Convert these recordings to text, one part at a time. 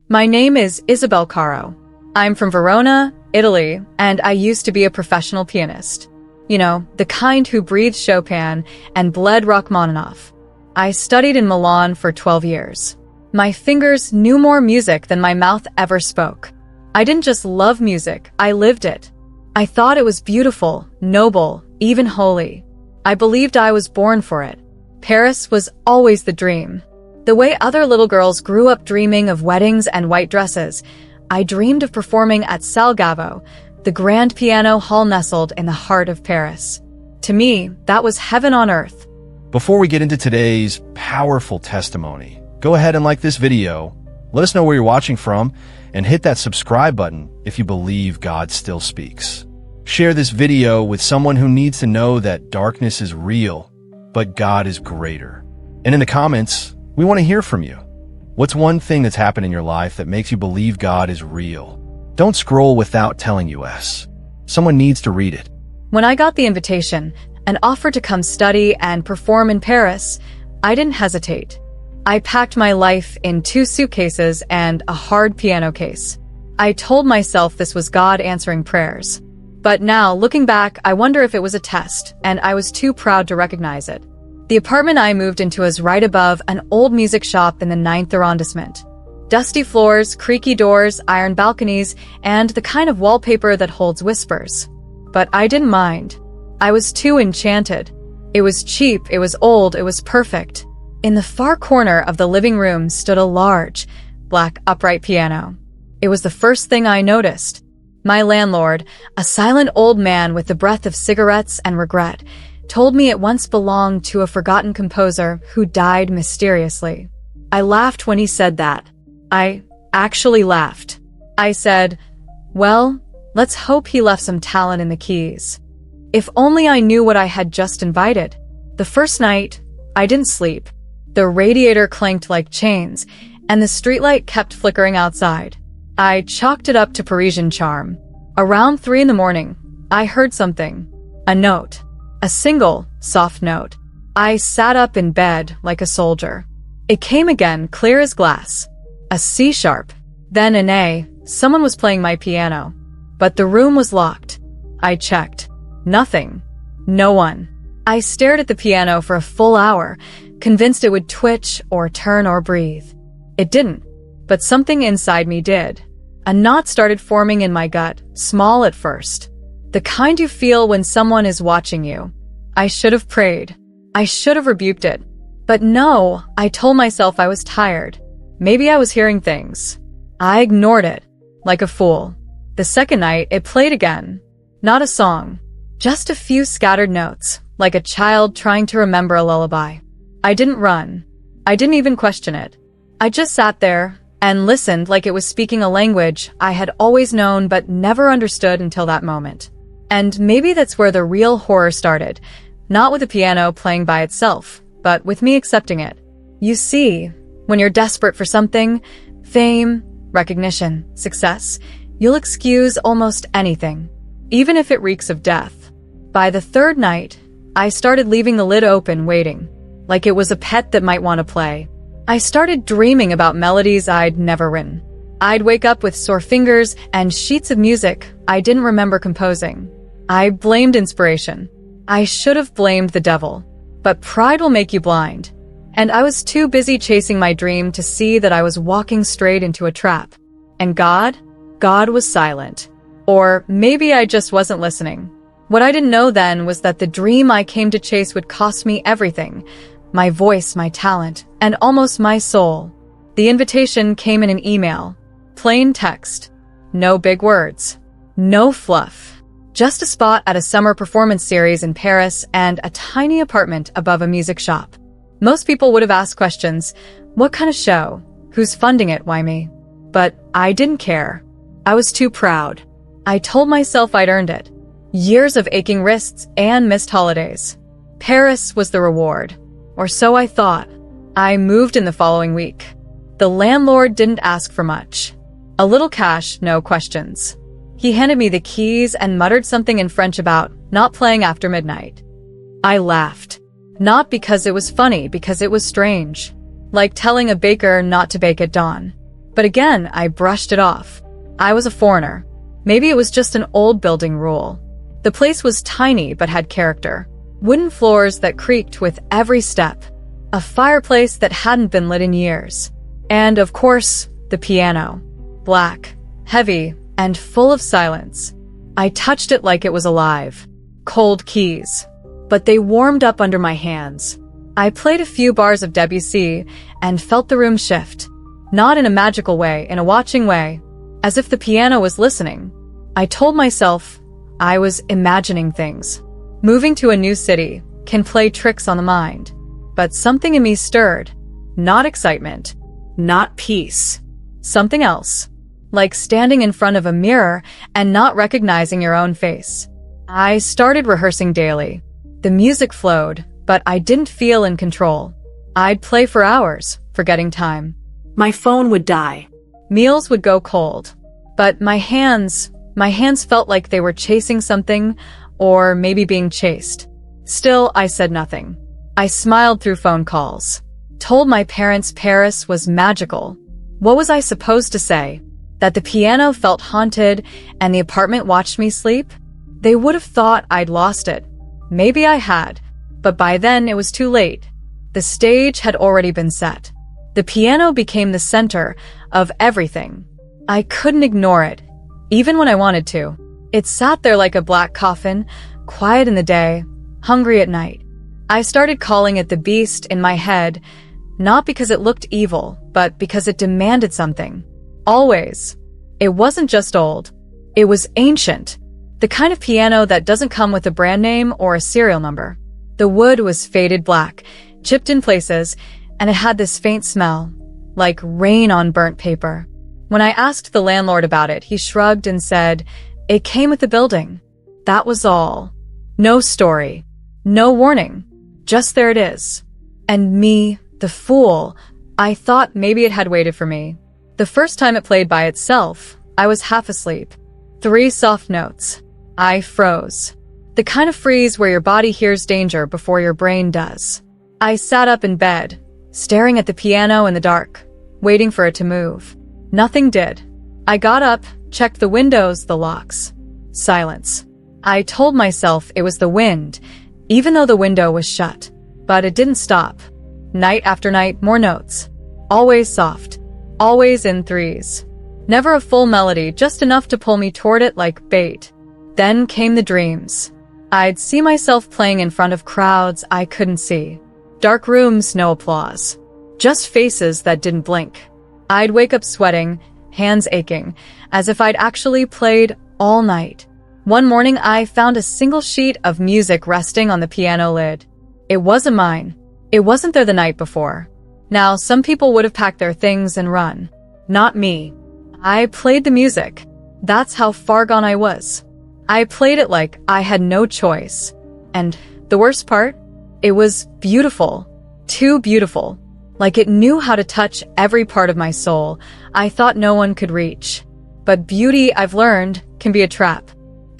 My name is Isabelle Caro. I'm from Verona, Italy, and I used to be a professional pianist. You know, the kind who breathed Chopin and bled Rachmaninoff. I studied in Milan for 12 years. My fingers knew more music than my mouth ever spoke. I didn't just love music, I lived it. I thought it was beautiful, noble, even holy. I believed I was born for it. Paris was always the dream. The way other little girls grew up dreaming of weddings and white dresses, I dreamed of performing at Salgavo, the grand piano hall nestled in the heart of Paris. To me, that was heaven on earth. Before we get into today's powerful testimony, go ahead and like this video, let us know where you're watching from, and hit that subscribe button if you believe God still speaks. Share this video with someone who needs to know that darkness is real, but God is greater. And in the comments, we want to hear from you. What's one thing that's happened in your life that makes you believe God is real? Don't scroll without telling us. Someone needs to read it. When I got the invitation and offered to come study and perform in Paris, I didn't hesitate. I packed my life in 2 suitcases and a hard piano case. I told myself this was God answering prayers. But now, looking back, I wonder if it was a test, and I was too proud to recognize it. The apartment I moved into is right above an old music shop in the 9th arrondissement. Dusty floors, creaky doors, iron balconies, and the kind of wallpaper that holds whispers. But I didn't mind. I was too enchanted. It was cheap, it was old, it was perfect. In the far corner of the living room stood a large, black upright piano. It was the first thing I noticed. My landlord, a silent old man with the breath of cigarettes and regret, told me it once belonged to a forgotten composer who died mysteriously. I laughed when he said that. I actually laughed. I said, well, let's hope he left some talent in the keys. If only I knew what I had just invited. The first night, I didn't sleep. The radiator clanked like chains, and the streetlight kept flickering outside. I chalked it up to Parisian charm. Around 3 in the morning, I heard something. A note. A single, soft note. I sat up in bed like a soldier. It came again, clear as glass. A C sharp. Then an A. Someone was playing my piano. But the room was locked. I checked. Nothing. No one. I stared at the piano for a full hour, convinced it would twitch or turn or breathe. It didn't, but something inside me did. A knot started forming in my gut, small at first. The kind you feel when someone is watching you. I should have prayed. I should have rebuked it. But no, I told myself I was tired. Maybe I was hearing things. I ignored it, like a fool. The second night, it played again. Not a song. Just a few scattered notes, like a child trying to remember a lullaby. I didn't run. I didn't even question it. I just sat there and listened like it was speaking a language I had always known but never understood until that moment. And maybe that's where the real horror started, not with the piano playing by itself, but with me accepting it. You see, when you're desperate for something, fame, recognition, success, you'll excuse almost anything, even if it reeks of death. By the third night, I started leaving the lid open, waiting, like it was a pet that might want to play. I started dreaming about melodies I'd never written. I'd wake up with sore fingers and sheets of music I didn't remember composing. I blamed inspiration. I should have blamed the devil. But pride will make you blind. And I was too busy chasing my dream to see that I was walking straight into a trap. And God was silent. Or maybe I just wasn't listening. What I didn't know then was that the dream I came to chase would cost me everything. My voice, my talent, and almost my soul. The invitation came in an email. Plain text. No big words. No fluff. Just a spot at a summer performance series in Paris and a tiny apartment above a music shop. Most people would have asked questions. What kind of show? Who's funding it? Why me? But I didn't care. I was too proud. I told myself I'd earned it. Years of aching wrists and missed holidays. Paris was the reward. Or so I thought. I moved in the following week. The landlord didn't ask for much. A little cash, no questions. He handed me the keys and muttered something in French about not playing after midnight. I laughed. Not because it was funny, because it was strange. Like telling a baker not to bake at dawn. But again, I brushed it off. I was a foreigner. Maybe it was just an old building rule. The place was tiny but had character. Wooden floors that creaked with every step. A fireplace that hadn't been lit in years. And, of course, the piano. Black, heavy, and full of silence. I touched it like it was alive. Cold keys. But they warmed up under my hands. I played a few bars of Debussy and felt the room shift. Not in a magical way, in a watching way. As if the piano was listening. I told myself I was imagining things. Moving to a new city can play tricks on the mind. But something in me stirred. Not excitement. Not peace. Something else. Like standing in front of a mirror and not recognizing your own face. I started rehearsing daily. The music flowed, but I didn't feel in control. I'd play for hours, forgetting time. My phone would die. Meals would go cold. But my hands felt like they were chasing something, or maybe being chased. Still, I said nothing. I smiled through phone calls. Told my parents Paris was magical. What was I supposed to say? That the piano felt haunted and the apartment watched me sleep? They would have thought I'd lost it. Maybe I had, but by then it was too late. The stage had already been set. The piano became the center of everything. I couldn't ignore it, even when I wanted to. It sat there like a black coffin, quiet in the day, hungry at night. I started calling it the beast in my head, not because it looked evil, but because it demanded something. Always. It wasn't just old. It was ancient. The kind of piano that doesn't come with a brand name or a serial number. The wood was faded black, chipped in places, and it had this faint smell, like rain on burnt paper. When I asked the landlord about it, he shrugged and said, "It came with the building." That was all. No story. No warning. Just there it is. And me, the fool, I thought maybe it had waited for me. The first time it played by itself, I was half asleep. 3 soft notes. I froze. The kind of freeze where your body hears danger before your brain does. I sat up in bed, staring at the piano in the dark, waiting for it to move. Nothing did. I got up, checked the windows, the locks. Silence. I told myself it was the wind, even though the window was shut. But it didn't stop. Night after night, more notes. Always soft. Always in 3s. Never a full melody, just enough to pull me toward it like bait. Then came the dreams. I'd see myself playing in front of crowds I couldn't see. Dark rooms, no applause. Just faces that didn't blink. I'd wake up sweating, hands aching, as if I'd actually played all night. One morning I found a single sheet of music resting on the piano lid. It wasn't mine. It wasn't there the night before. Now, some people would have packed their things and run. Not me. I played the music. That's how far gone I was. I played it like I had no choice. And the worst part? It was beautiful. Too beautiful. Like it knew how to touch every part of my soul I thought no one could reach. But beauty, I've learned, can be a trap.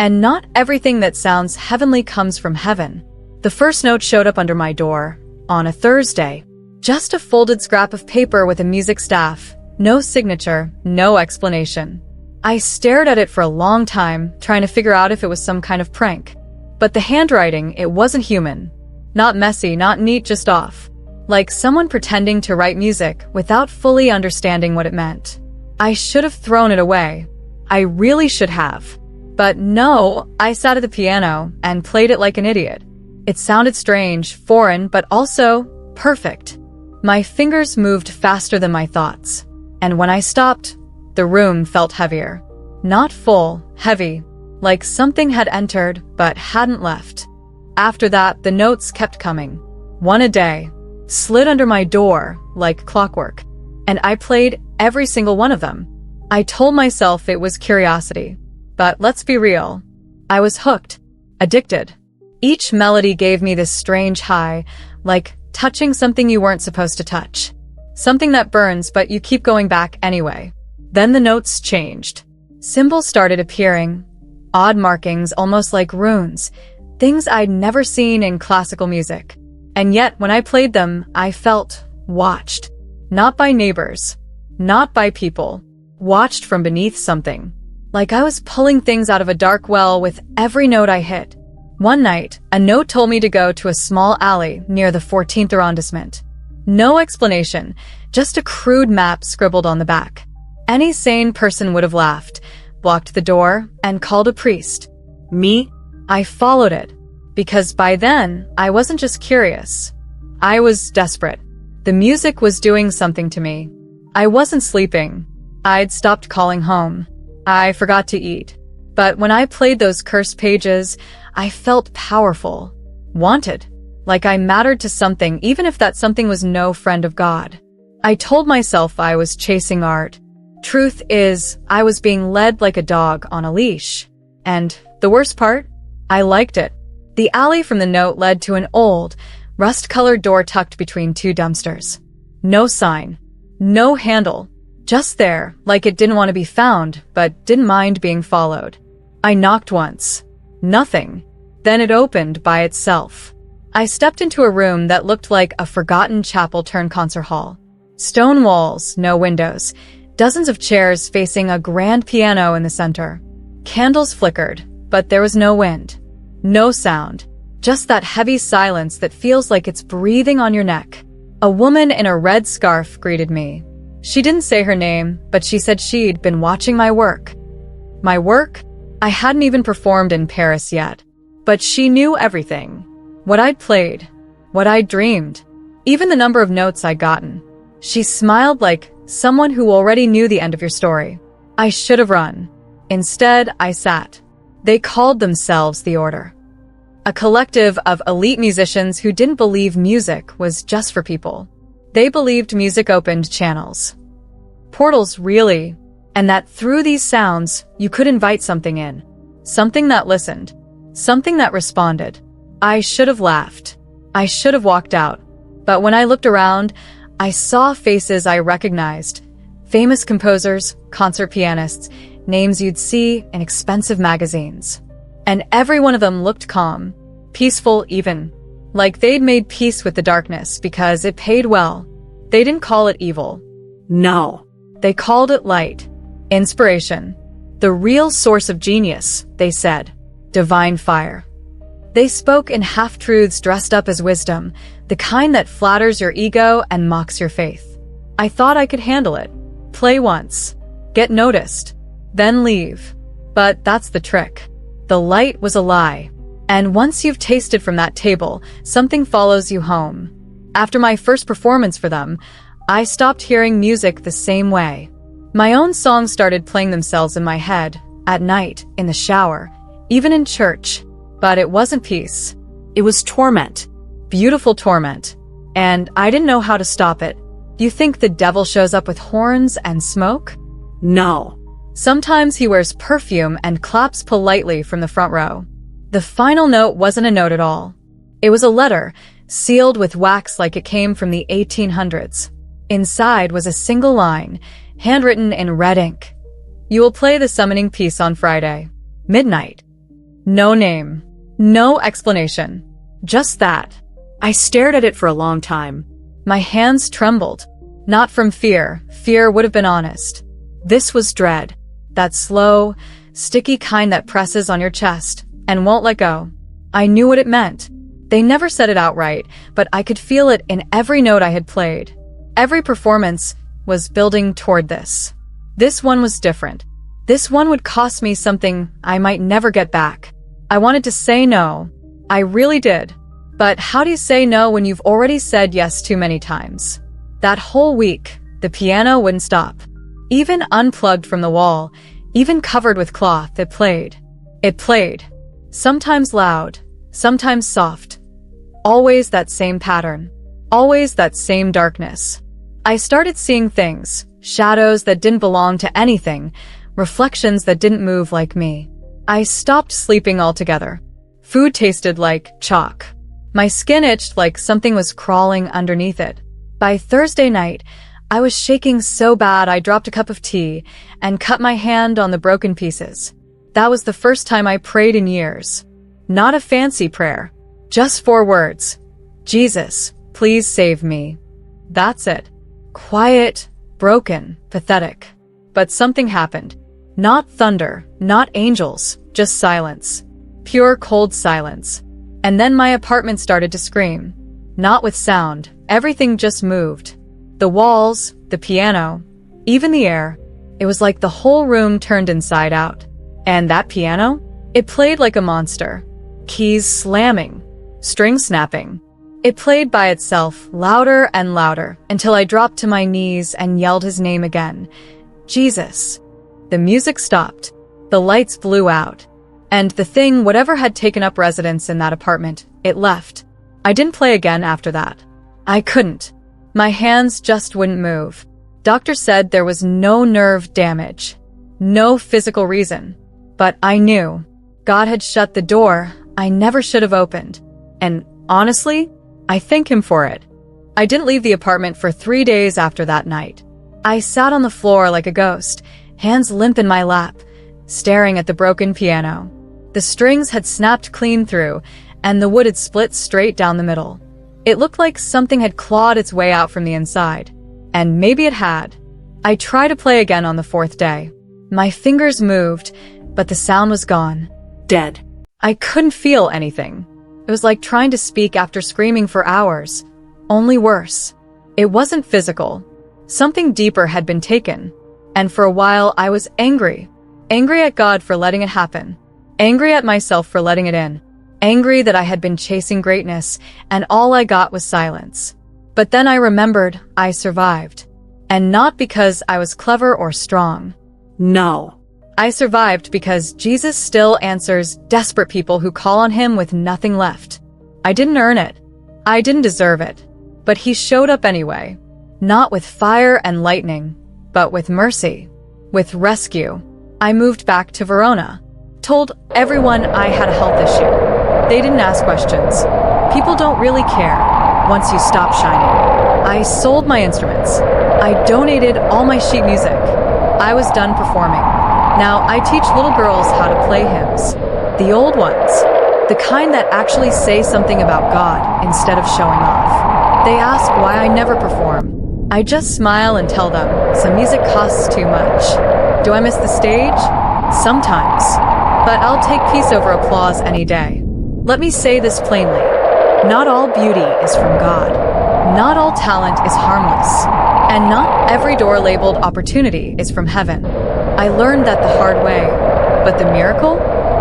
And not everything that sounds heavenly comes from heaven. The first note showed up under my door, on a Thursday. Just a folded scrap of paper with a music staff. No signature, no explanation. I stared at it for a long time, trying to figure out if it was some kind of prank. But the handwriting, it wasn't human. Not messy, not neat, just off. Like someone pretending to write music without fully understanding what it meant. I should have thrown it away. I really should have. But no, I sat at the piano and played it like an idiot. It sounded strange, foreign, but also perfect. My fingers moved faster than my thoughts. And when I stopped, the room felt heavier. Not full, heavy, like something had entered but hadn't left. After that, the notes kept coming. One a day, slid under my door like clockwork. And I played every single one of them. I told myself it was curiosity. But let's be real. I was hooked, addicted. Each melody gave me this strange high, like touching something you weren't supposed to touch. Something that burns, but you keep going back anyway. Then the notes changed. Symbols started appearing, odd markings almost like runes, things I'd never seen in classical music. And yet, when I played them, I felt watched. Not by neighbors, not by people, watched from beneath something. Like I was pulling things out of a dark well with every note I hit. One night, a note told me to go to a small alley near the 14th arrondissement. No explanation, just a crude map scribbled on the back. Any sane person would have laughed, blocked the door, and called a priest. Me? I followed it, because by then, I wasn't just curious. I was desperate. The music was doing something to me. I wasn't sleeping. I'd stopped calling home. I forgot to eat. But when I played those cursed pages, I felt powerful, wanted, like I mattered to something even if that something was no friend of God. I told myself I was chasing art. Truth is, I was being led like a dog on a leash. And the worst part? I liked it. The alley from the note led to an old, rust-colored door tucked between two dumpsters. No sign. No handle. Just there, like it didn't want to be found, but didn't mind being followed. I knocked once. Nothing. Then it opened by itself. I stepped into a room that looked like a forgotten chapel turned concert hall. Stone walls, no windows. Dozens of chairs facing a grand piano in the center. Candles flickered, but there was no wind. No sound. Just that heavy silence that feels like it's breathing on your neck. A woman in a red scarf greeted me. She didn't say her name, but she said she'd been watching my work. My work? I hadn't even performed in Paris yet. But she knew everything. What I'd played. What I'd dreamed. Even the number of notes I'd gotten. She smiled like someone who already knew the end of your story. I should have run. Instead, I sat. They called themselves The Order. A collective of elite musicians who didn't believe music was just for people. They believed music opened channels. Portals, really. And that through these sounds, you could invite something in. Something that listened. Something that responded. I should have laughed. I should have walked out. But when I looked around, I saw faces I recognized. Famous composers, concert pianists, names you'd see in expensive magazines. And every one of them looked calm, peaceful even, like they'd made peace with the darkness because it paid well. They didn't call it evil. No. They called it light, inspiration, the real source of genius, they said, divine fire. They spoke in half-truths dressed up as wisdom, the kind that flatters your ego and mocks your faith. I thought I could handle it. Play once, get noticed, then leave. But that's the trick. The light was a lie. And once you've tasted from that table, something follows you home. After my first performance for them, I stopped hearing music the same way. My own songs started playing themselves in my head, at night, in the shower, even in church. But it wasn't peace. It was torment. Beautiful torment. And I didn't know how to stop it. You think the devil shows up with horns and smoke? No. Sometimes he wears perfume and claps politely from the front row. The final note wasn't a note at all. It was a letter, sealed with wax like it came from the 1800s. Inside was a single line, handwritten in red ink. You will play the summoning piece on Friday. Midnight. No name. No explanation. Just that. I stared at it for a long time. My hands trembled. Not from fear. Fear would have been honest. This was dread. That slow, sticky kind that presses on your chest and won't let go. I knew what it meant. They never said it outright, but I could feel it in every note I had played. Every performance was building toward this. This one was different. This one would cost me something I might never get back. I wanted to say no. I really did. But how do you say no when you've already said yes too many times? That whole week, the piano wouldn't stop. Even unplugged from the wall, even covered with cloth, it played. It played. Sometimes loud, sometimes soft. Always that same pattern. Always that same darkness. I started seeing things, shadows that didn't belong to anything, reflections that didn't move like me. I stopped sleeping altogether. Food tasted like chalk. My skin itched like something was crawling underneath it. By Thursday night, I was shaking so bad I dropped a cup of tea and cut my hand on the broken pieces. That was the first time I prayed in years. Not a fancy prayer. Just 4 words. Jesus, please save me. That's it. Quiet, broken, pathetic. But something happened. Not thunder, not angels, just silence. Pure cold silence. And then my apartment started to scream. Not with sound, everything just moved. The walls, the piano, even the air. It was like the whole room turned inside out. And that piano? It played like a monster. Keys slamming, strings snapping. It played by itself, louder and louder, until I dropped to my knees and yelled his name again. Jesus. The music stopped. The lights blew out. And the thing, whatever had taken up residence in that apartment, it left. I didn't play again after that. I couldn't. My hands just wouldn't move. Doctor said there was no nerve damage. No physical reason. But I knew. God had shut the door I never should have opened. And honestly, I thank him for it. I didn't leave the apartment for 3 days after that night. I sat on the floor like a ghost, hands limp in my lap, staring at the broken piano. The strings had snapped clean through, and the wood had split straight down the middle. It looked like something had clawed its way out from the inside. And maybe it had. I tried to play again on the 4th day. My fingers moved, but the sound was gone. Dead. I couldn't feel anything. It was like trying to speak after screaming for hours. Only worse. It wasn't physical. Something deeper had been taken. And for a while I was angry. Angry at God for letting it happen. Angry at myself for letting it in. Angry that I had been chasing greatness, and all I got was silence. But then I remembered I survived. And not because I was clever or strong. No. I survived because Jesus still answers desperate people who call on him with nothing left. I didn't earn it. I didn't deserve it. But he showed up anyway. Not with fire and lightning, but with mercy. With rescue. I moved back to Verona. Told everyone I had a health issue. They didn't ask questions. People don't really care once you stop shining. I sold my instruments. I donated all my sheet music. I was done performing. Now I teach little girls how to play hymns. The old ones. The kind that actually say something about God instead of showing off. They ask why I never perform. I just smile and tell them some music costs too much. Do I miss the stage? Sometimes. But I'll take peace over applause any day. Let me say this plainly. Not all beauty is from God. Not all talent is harmless. And not every door labeled opportunity is from heaven. I learned that the hard way. But the miracle?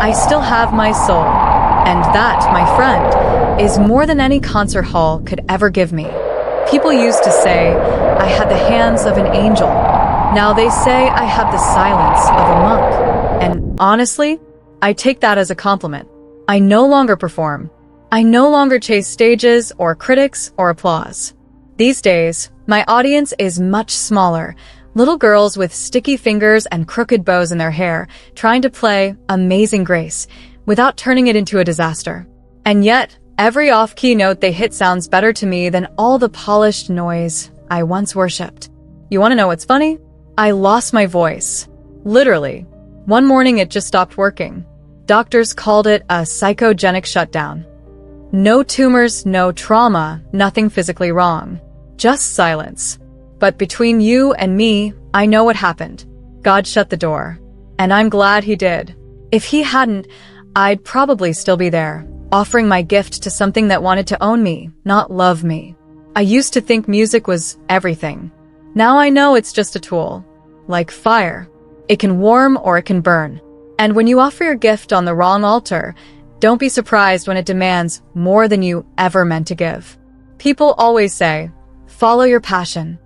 I still have my soul. And that, my friend, is more than any concert hall could ever give me. People used to say I had the hands of an angel. Now they say I have the silence of a monk. And honestly, I take that as a compliment. I no longer perform. I no longer chase stages or critics or applause. These days, my audience is much smaller. Little girls with sticky fingers and crooked bows in their hair, trying to play Amazing Grace without turning it into a disaster. And yet, every off-key note they hit sounds better to me than all the polished noise I once worshipped. You want to know what's funny? I lost my voice. Literally. One morning it just stopped working. Doctors called it a psychogenic shutdown. No tumors, no trauma, nothing physically wrong. Just silence. But between you and me, I know what happened. God shut the door. And I'm glad he did. If he hadn't, I'd probably still be there, offering my gift to something that wanted to own me, not love me. I used to think music was everything. Now I know it's just a tool. Like fire. It can warm or it can burn. And when you offer your gift on the wrong altar, don't be surprised when it demands more than you ever meant to give. People always say, follow your passion.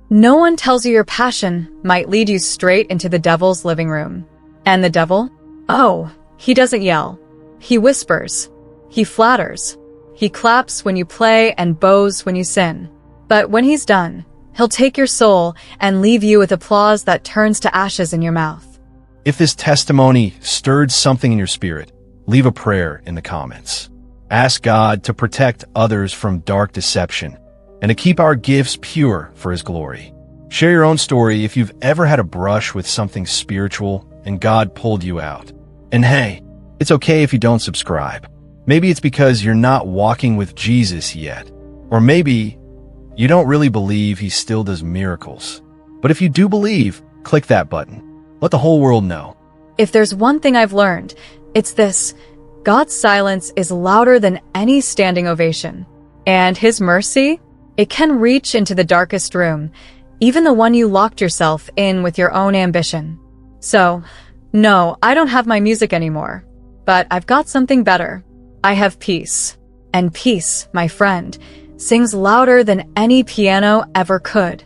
No one tells you your passion might lead you straight into the devil's living room. And the devil? Oh, he doesn't yell. He whispers. He flatters. He claps when you play and bows when you sin. But when he's done, he'll take your soul and leave you with applause that turns to ashes in your mouth. If this testimony stirred something in your spirit, leave a prayer in the comments. Ask God to protect others from dark deception and to keep our gifts pure for his glory. Share your own story if you've ever had a brush with something spiritual and God pulled you out. And hey, it's okay if you don't subscribe. Maybe it's because you're not walking with Jesus yet. Or maybe you don't really believe he still does miracles. But if you do believe, click that button. Let the whole world know. If there's one thing I've learned, it's this: God's silence is louder than any standing ovation. And his mercy, it can reach into the darkest room, even the one you locked yourself in with your own ambition. So, no, I don't have my music anymore. But I've got something better. I have peace. And peace, my friend, sings louder than any piano ever could.